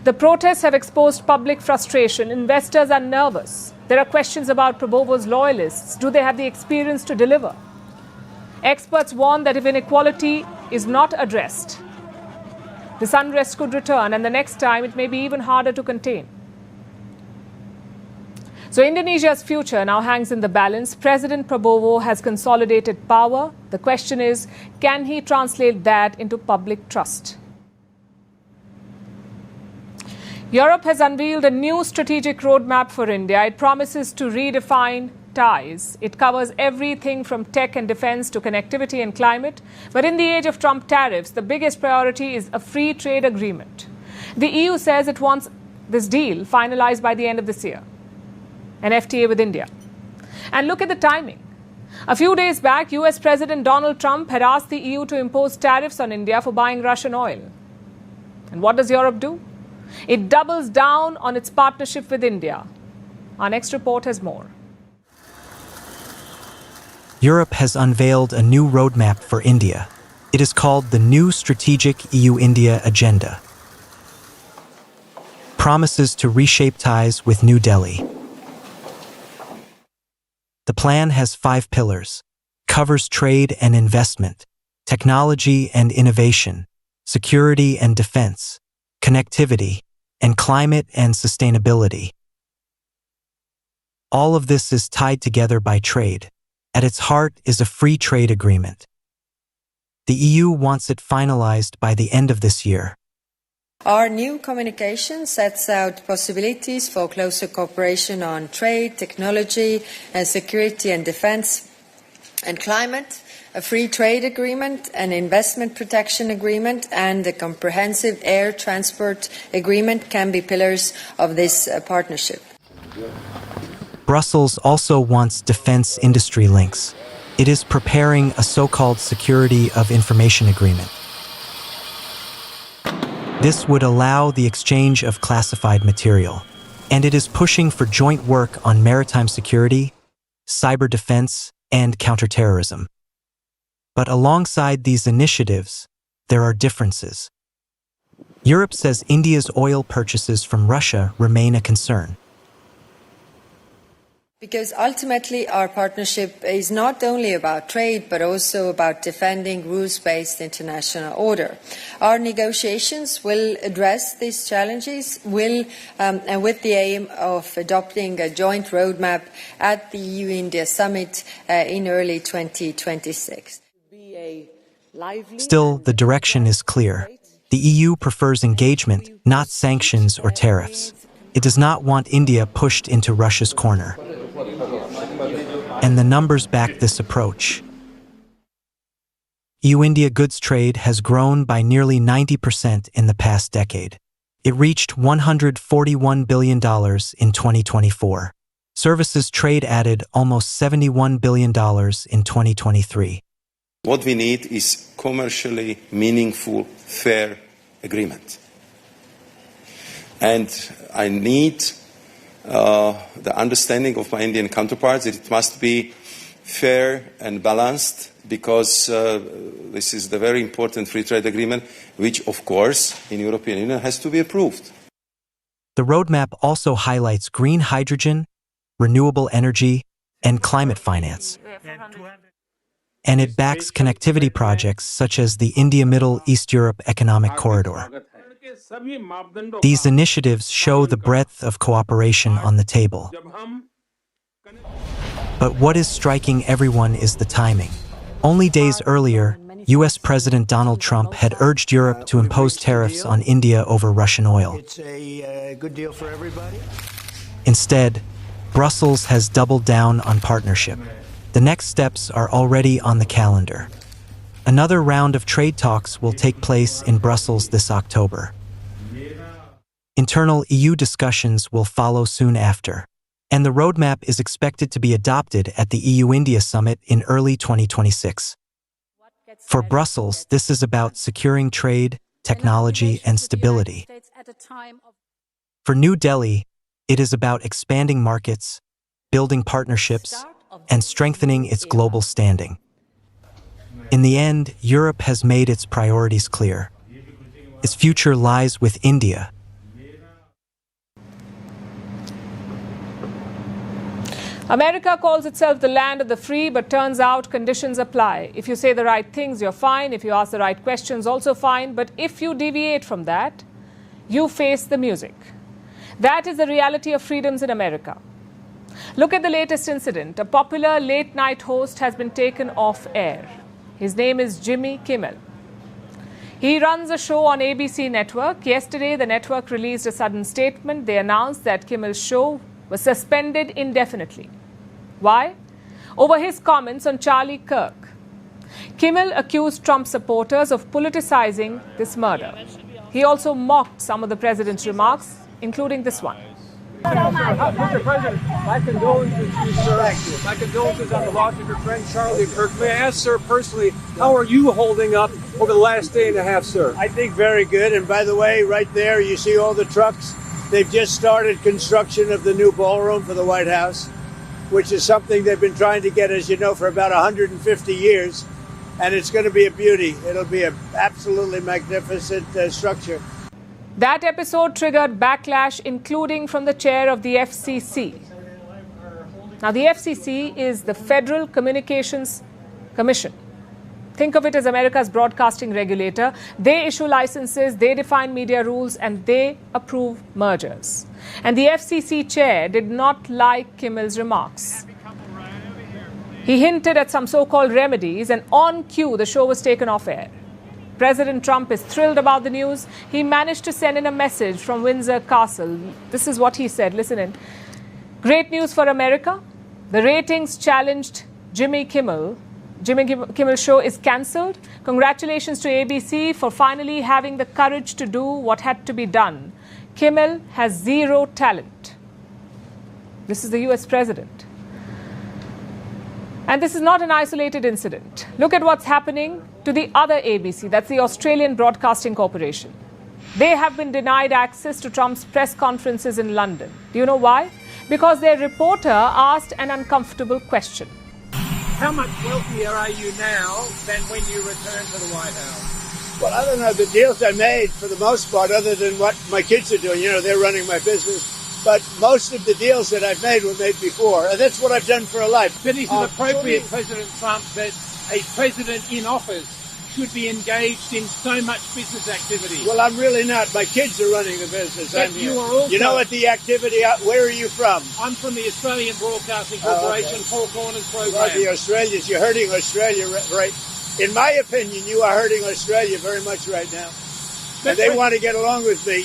The protests have exposed public frustration. Investors are nervous. There are questions about Prabowo's loyalists. Do they have the experience to deliver? Experts warn that if inequality is not addressed, this unrest could return, and the next time it may be even harder to contain. So Indonesia's future now hangs in the balance. President Prabowo has consolidated power. The question is, can he translate that into public trust? Europe has unveiled a new strategic roadmap for India. It promises to redefine ties. It covers everything from tech and defense to connectivity and climate. But in the age of Trump tariffs, the biggest priority is a free trade agreement. The EU says it wants this deal finalized by the end of this year, an FTA with India. And look at the timing. A few days back, US President Donald Trump had asked the EU to impose tariffs on India for buying Russian oil. And what does Europe do? It doubles down on its partnership with India. Our next report has more. Europe has unveiled a new roadmap for India. It is called the New Strategic EU-India Agenda. Promises to reshape ties with New Delhi. The plan has 5 pillars, covers trade and investment, technology and innovation, security and defense, connectivity, and climate and sustainability. All of this is tied together by trade. At its heart is a free trade agreement. The EU wants it finalized by the end of this year. Our new communication sets out possibilities for closer cooperation on trade, technology, and security and defense and climate, a free trade agreement, an investment protection agreement, and a comprehensive air transport agreement can be pillars of this partnership. Brussels also wants defense industry links. It is preparing a so-called Security of Information Agreement. This would allow the exchange of classified material, and it is pushing for joint work on maritime security, cyber defense, and counterterrorism. But alongside these initiatives, there are differences. Europe says India's oil purchases from Russia remain a concern. Because ultimately our partnership is not only about trade, but also about defending rules-based international order. Our negotiations will address these challenges and with the aim of adopting a joint roadmap at the EU-India summit in early 2026. Still, the direction is clear. The EU prefers engagement, not sanctions or tariffs. It does not want India pushed into Russia's corner. And the numbers back this approach. EU-India goods trade has grown by nearly 90% in the past decade. It reached $141 billion in 2024. Services trade added almost $71 billion in 2023. What we need is commercially meaningful, fair agreement. And I need the understanding of my Indian counterparts that it must be fair and balanced, because this is the very important free trade agreement, which, of course, in the European Union has to be approved. The roadmap also highlights green hydrogen, renewable energy, and climate finance. And it backs connectivity projects such as the India-Middle East Europe Economic Corridor. These initiatives show the breadth of cooperation on the table. But what is striking everyone is the timing. Only days earlier, U.S. President Donald Trump had urged Europe to impose tariffs on India over Russian oil. It's a good deal for everybody. Instead, Brussels has doubled down on partnership. The next steps are already on the calendar. Another round of trade talks will take place in Brussels this October. Internal EU discussions will follow soon after, and the roadmap is expected to be adopted at the EU-India summit in early 2026. For Brussels, this is about securing trade, technology, and stability. For New Delhi, it is about expanding markets, building partnerships, and strengthening its global standing. In the end, Europe has made its priorities clear. Its future lies with India. America calls itself the land of the free, but turns out conditions apply. If you say the right things, you're fine. If you ask the right questions, also fine. But if you deviate from that, you face the music. That is the reality of freedoms in America. Look at the latest incident. A popular late-night host has been taken off air. His name is Jimmy Kimmel. He runs a show on ABC network. Yesterday, the network released a sudden statement. They announced that Kimmel's show was suspended indefinitely. Why? Over his comments on Charlie Kirk. Kimmel accused Trump supporters of politicizing this murder. He also mocked some of the president's remarks, including this one. Mr. President, my condolences to you, sir. My condolences on the loss of your friend Charlie Kirk. May I ask, sir, personally, how are you holding up over the last day and a half, sir? I think very good. And by the way, right there, you see all the trucks. They've just started construction of the new ballroom for the White House, which is something they've been trying to get, as you know, for about 150 years. And it's going to be a beauty. It'll be an absolutely magnificent structure. That episode triggered backlash, including from the chair of the FCC. Now, the FCC is the Federal Communications Commission. Think of it as America's broadcasting regulator. They issue licenses, they define media rules, and they approve mergers. And the FCC chair did not like Kimmel's remarks. He hinted at some so-called remedies, and on cue, the show was taken off air. President Trump is thrilled about the news. He managed to send in a message from Windsor Castle. This is what he said. Listen in. Great news for America. The ratings challenged Jimmy Kimmel. Jimmy Kimmel's show is cancelled. Congratulations to ABC for finally having the courage to do what had to be done. Kimmel has zero talent. This is the US president. And this is not an isolated incident. Look at what's happening to the other ABC, that's the Australian Broadcasting Corporation. They have been denied access to Trump's press conferences in London. Do you know why? Because their reporter asked an uncomfortable question. How much wealthier are you now than when you returned to the White House? Well, I don't know. The deals I made, for the most part, other than what my kids are doing, they're running my business. But most of the deals that I've made were made before, and that's what I've done for a life. But is it appropriate, President Trump, that a president in office should be engaged in so much business activity? Well, I'm really not. My kids are running the business. But you are also... You know what the activity, where are you from? I'm from the Australian Broadcasting Corporation, Four Corners program. Well, the Australians, you're hurting Australia, right? In my opinion, you are hurting Australia very much right now. And they want to get along with me.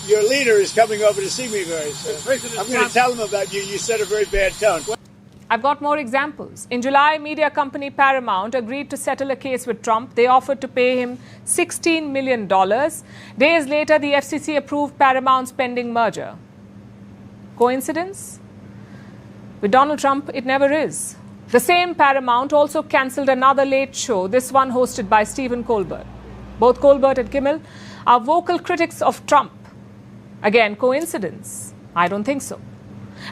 Your leader is coming over to see me very soon. I'm going to tell him about you. You set a very bad tone. I've got more examples. In July, media company Paramount agreed to settle a case with Trump. They offered to pay him $16 million. Days later, the FCC approved Paramount's pending merger. Coincidence? With Donald Trump, it never is. The same Paramount also cancelled another late show, this one hosted by Stephen Colbert. Both Colbert and Kimmel are vocal critics of Trump. Again, coincidence? I don't think so.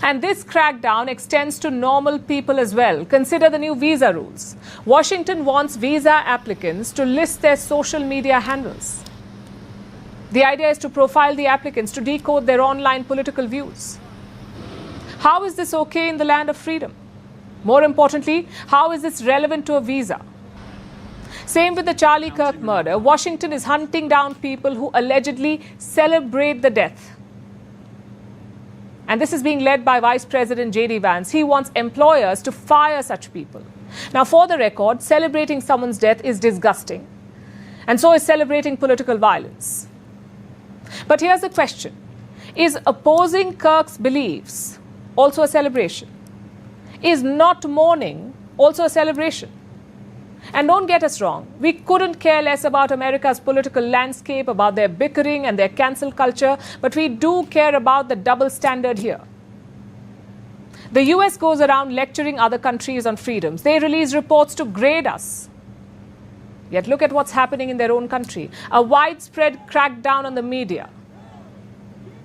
And this crackdown extends to normal people as well. Consider the new visa rules. Washington wants visa applicants to list their social media handles. The idea is to profile the applicants to decode their online political views. How is this okay in the land of freedom? More importantly, how is this relevant to a visa? Same with the Charlie Kirk murder. Washington is hunting down people who allegedly celebrate the death. And this is being led by Vice President J.D. Vance. He wants employers to fire such people. Now, for the record, celebrating someone's death is disgusting. And so is celebrating political violence. But here's the question. Is opposing Kirk's beliefs also a celebration? Is not mourning also a celebration? And don't get us wrong, we couldn't care less about America's political landscape, about their bickering and their cancel culture, but we do care about the double standard here. The US goes around lecturing other countries on freedoms. They release reports to grade us. Yet look at what's happening in their own country. A widespread crackdown on the media.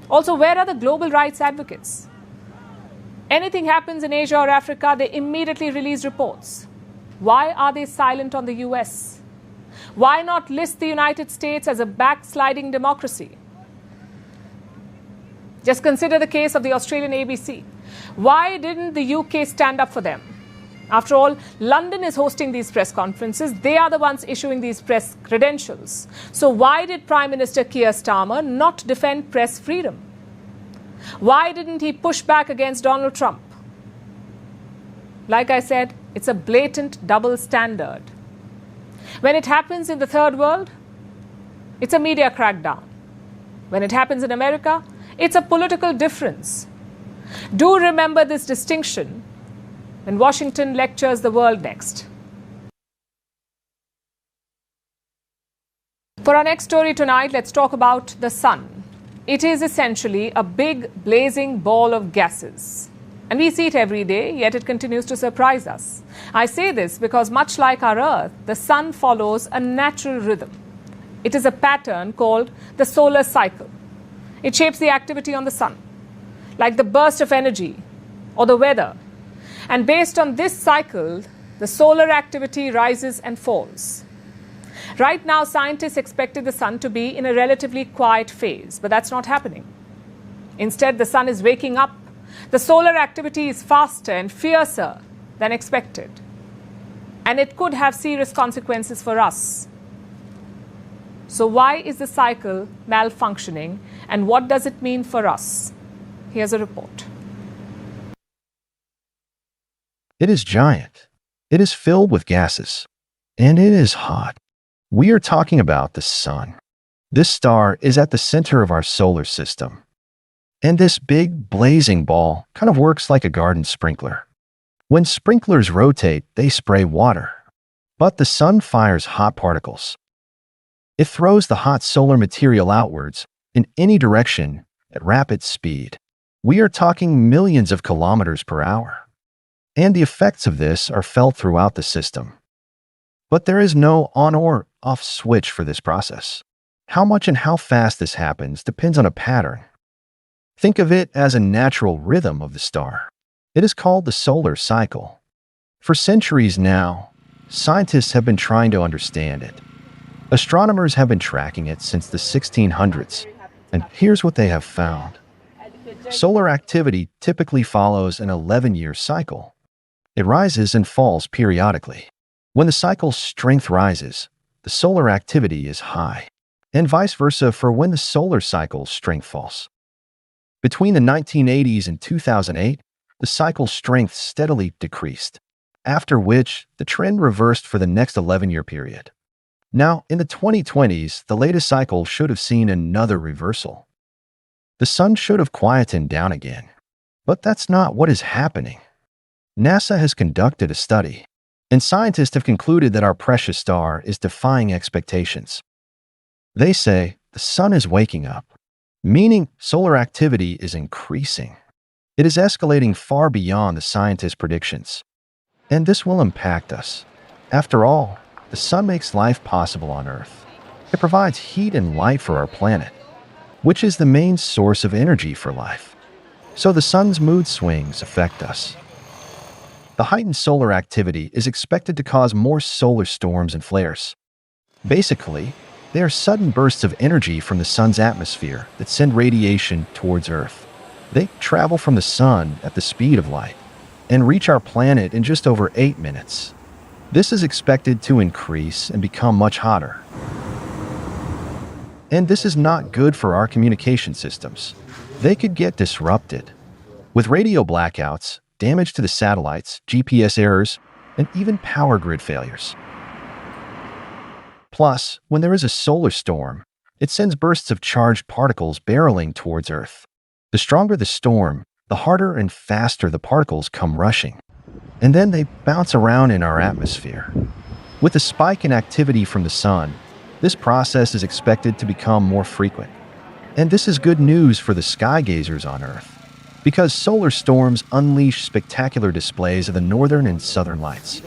Also, where are the global rights advocates? Anything happens in Asia or Africa, they immediately release reports. Why are they silent on the US? Why not list the United States as a backsliding democracy? Just consider the case of the Australian ABC. Why didn't the UK stand up for them? After all, London is hosting these press conferences. They are the ones issuing these press credentials. So why did Prime Minister Keir Starmer not defend press freedom? Why didn't he push back against Donald Trump? Like I said, it's a blatant double standard. When it happens in the third world, it's a media crackdown. When it happens in America, it's a political difference. Do remember this distinction when Washington lectures the world next. For our next story tonight, let's talk about the sun. It is essentially a big blazing ball of gases. And we see it every day, yet it continues to surprise us. I say this because much like our Earth, the sun follows a natural rhythm. It is a pattern called the solar cycle. It shapes the activity on the sun, like the burst of energy or the weather. And based on this cycle, the solar activity rises and falls. Right now, scientists expected the sun to be in a relatively quiet phase, but that's not happening. Instead, the sun is waking up. The solar activity is faster and fiercer than expected. And it could have serious consequences for us. So why is the cycle malfunctioning and what does it mean for us? Here's a report. It is giant. It is filled with gases. And it is hot. We are talking about the sun. This star is at the center of our solar system. And this big blazing ball kind of works like a garden sprinkler. When sprinklers rotate, they spray water. But the sun fires hot particles. It throws the hot solar material outwards in any direction at rapid speed. We are talking millions of kilometers per hour. And the effects of this are felt throughout the system. But there is no on or off switch for this process. How much and how fast this happens depends on a pattern. Think of it as a natural rhythm of the star. It is called the solar cycle. For centuries now, scientists have been trying to understand it. Astronomers have been tracking it since the 1600s, and here's what they have found. Solar activity typically follows an 11-year cycle. It rises and falls periodically. When the cycle's strength rises, the solar activity is high, and vice versa for when the solar cycle's strength falls. Between the 1980s and 2008, the cycle's strength steadily decreased, after which the trend reversed for the next 11-year period. Now, in the 2020s, the latest cycle should have seen another reversal. The sun should have quietened down again. But that's not what is happening. NASA has conducted a study, and scientists have concluded that our precious star is defying expectations. They say the sun is waking up, meaning solar activity is increasing. It is escalating far beyond the scientists' predictions, and this will impact us. After all, the sun makes life possible on Earth. It provides heat and light for our planet, which is the main source of energy for life. So the sun's mood swings affect us. The heightened solar activity is expected to cause more solar storms and flares. Basically, they are sudden bursts of energy from the sun's atmosphere that send radiation towards Earth. They travel from the sun at the speed of light and reach our planet in just over 8 minutes. This is expected to increase and become much hotter. And this is not good for our communication systems. They could get disrupted, with radio blackouts, damage to the satellites, GPS errors, and even power grid failures. Plus, when there is a solar storm, it sends bursts of charged particles barreling towards Earth. The stronger the storm, the harder and faster the particles come rushing. And then they bounce around in our atmosphere. With a spike in activity from the sun, this process is expected to become more frequent. And this is good news for the sky gazers on Earth, because solar storms unleash spectacular displays of the northern and southern lights.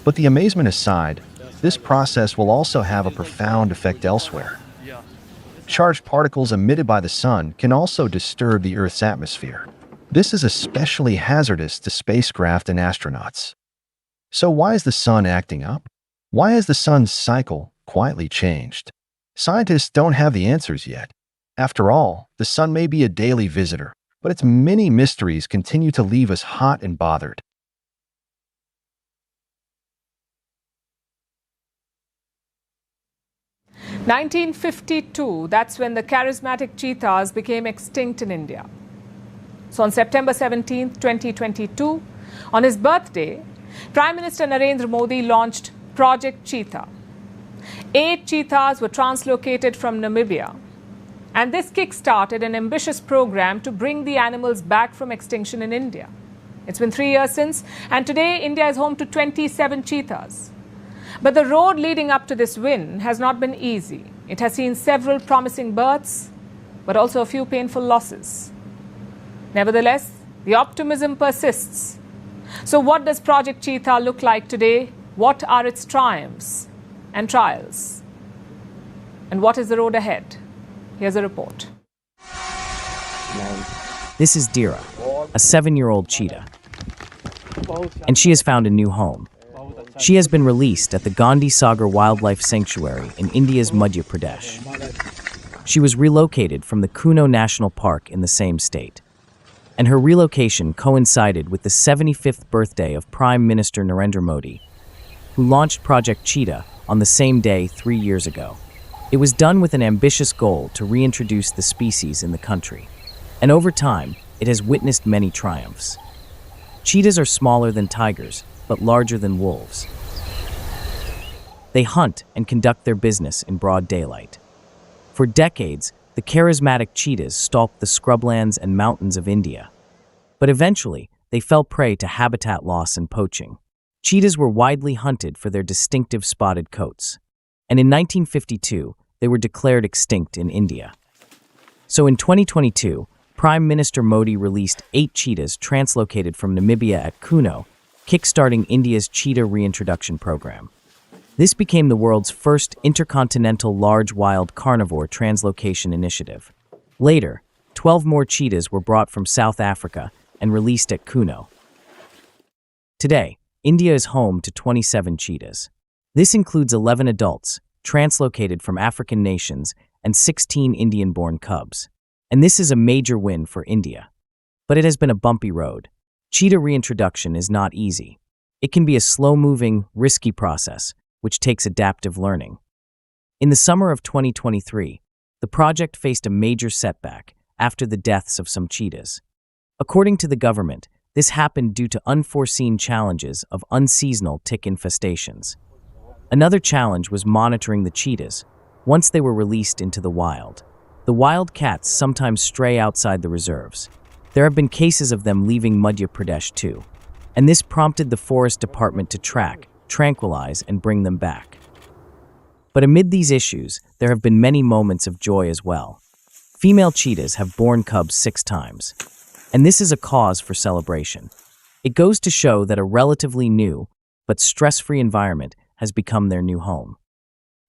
But the amazement aside, this process will also have a profound effect elsewhere. Charged particles emitted by the sun can also disturb the Earth's atmosphere. This is especially hazardous to spacecraft and astronauts. So why is the sun acting up? Why has the sun's cycle quietly changed? Scientists don't have the answers yet. After all, the sun may be a daily visitor, but its many mysteries continue to leave us hot and bothered. In 1952, that's when the charismatic cheetahs became extinct in India. So on September 17, 2022, on his birthday, Prime Minister Narendra Modi launched Project Cheetah. 8 cheetahs were translocated from Namibia, and this kick-started an ambitious program to bring the animals back from extinction in India. It's been 3 years since, and today India is home to 27 cheetahs. But the road leading up to this win has not been easy. It has seen several promising births, but also a few painful losses. Nevertheless, the optimism persists. So what does Project Cheetah look like today? What are its triumphs and trials? And what is the road ahead? Here's a report. This is Dira, a 7-year-old cheetah, and she has found a new home. She has been released at the Gandhi Sagar Wildlife Sanctuary in India's Madhya Pradesh. She was relocated from the Kuno National Park in the same state, and her relocation coincided with the 75th birthday of Prime Minister Narendra Modi, who launched Project Cheetah on the same day 3 years ago. It was done with an ambitious goal to reintroduce the species in the country, and over time, it has witnessed many triumphs. Cheetahs are smaller than tigers, but larger than wolves. They hunt and conduct their business in broad daylight. For decades, the charismatic cheetahs stalked the scrublands and mountains of India. But eventually, they fell prey to habitat loss and poaching. Cheetahs were widely hunted for their distinctive spotted coats, and in 1952, they were declared extinct in India. So in 2022, Prime Minister Modi released 8 cheetahs translocated from Namibia at Kuno, kickstarting India's cheetah reintroduction program. This became the world's first intercontinental large wild carnivore translocation initiative. Later, 12 more cheetahs were brought from South Africa and released at Kuno. Today, India is home to 27 cheetahs. This includes 11 adults, translocated from African nations, and 16 Indian-born cubs. And this is a major win for India. But it has been a bumpy road. Cheetah reintroduction is not easy. It can be a slow-moving, risky process, which takes adaptive learning. In the summer of 2023, the project faced a major setback after the deaths of some cheetahs. According to the government, this happened due to unforeseen challenges of unseasonal tick infestations. Another challenge was monitoring the cheetahs once they were released into the wild. The wild cats sometimes stray outside the reserves. There have been cases of them leaving Madhya Pradesh too. and this prompted the Forest Department to track, tranquilize, and bring them back. But amid these issues, there have been many moments of joy as well. Female cheetahs have borne cubs 6 times, and this is a cause for celebration. It goes to show that a relatively new, but stress-free environment has become their new home.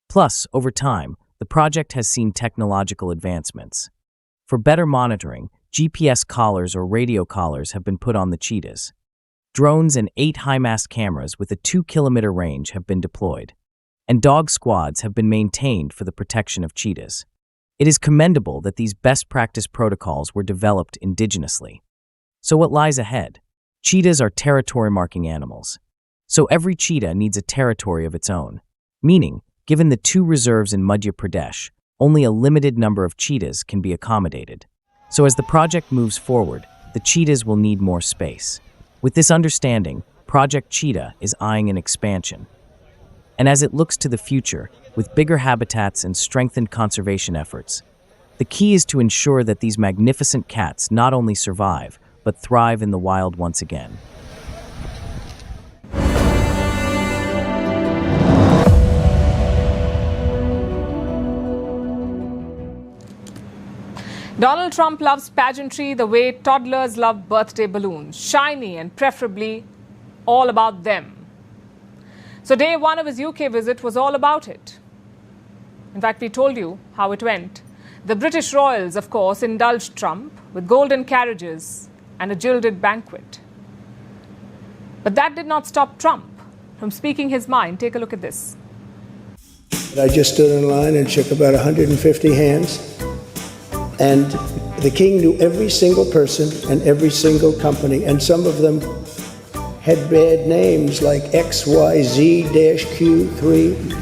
Plus, over time, the project has seen technological advancements. For better monitoring, GPS collars or radio collars have been put on the cheetahs. Drones and 8 high-mast cameras with a 2-kilometer range have been deployed, and dog squads have been maintained for the protection of cheetahs. It is commendable that these best practice protocols were developed indigenously. So what lies ahead? Cheetahs are territory-marking animals. So every cheetah needs a territory of its own, meaning, given the 2 reserves in Madhya Pradesh, only a limited number of cheetahs can be accommodated. So as the project moves forward, the cheetahs will need more space. With this understanding, Project Cheetah is eyeing an expansion. And as it looks to the future, with bigger habitats and strengthened conservation efforts, the key is to ensure that these magnificent cats not only survive, but thrive in the wild once again. Donald Trump loves pageantry the way toddlers love birthday balloons, shiny and preferably all about them. So day 1 of his UK visit was all about it. In fact, we told you how it went. The British royals, of course, indulged Trump with golden carriages and a gilded banquet. But that did not stop Trump from speaking his mind. Take a look at this. I just stood in line and shook about 150 hands. And the king knew every single person and every single company, and some of them had bad names like XYZ-Q3.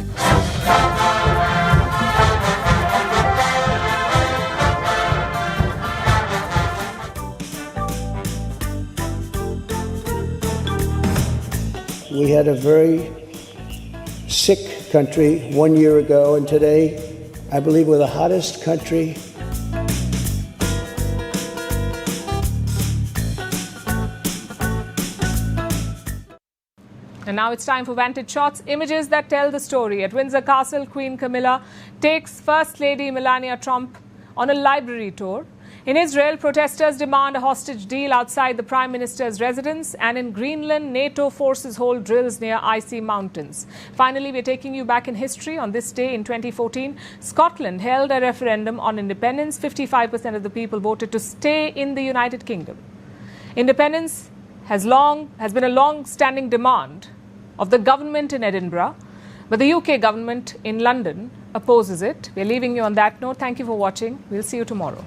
We had a very sick country 1 year ago, and today, I believe we're the hottest country. And now it's time for Vantage Shots, images that tell the story. At Windsor Castle, Queen Camilla takes First Lady Melania Trump on a library tour. In Israel, protesters demand a hostage deal outside the Prime Minister's residence. And in Greenland, NATO forces hold drills near icy mountains. Finally, we're taking you back in history. On this day in 2014, Scotland held a referendum on independence. 55% of the people voted to stay in the United Kingdom. Independence has been a long-standing demand of the government in Edinburgh, but the UK government in London opposes it. We're leaving you on that note. Thank you for watching. We'll see you tomorrow.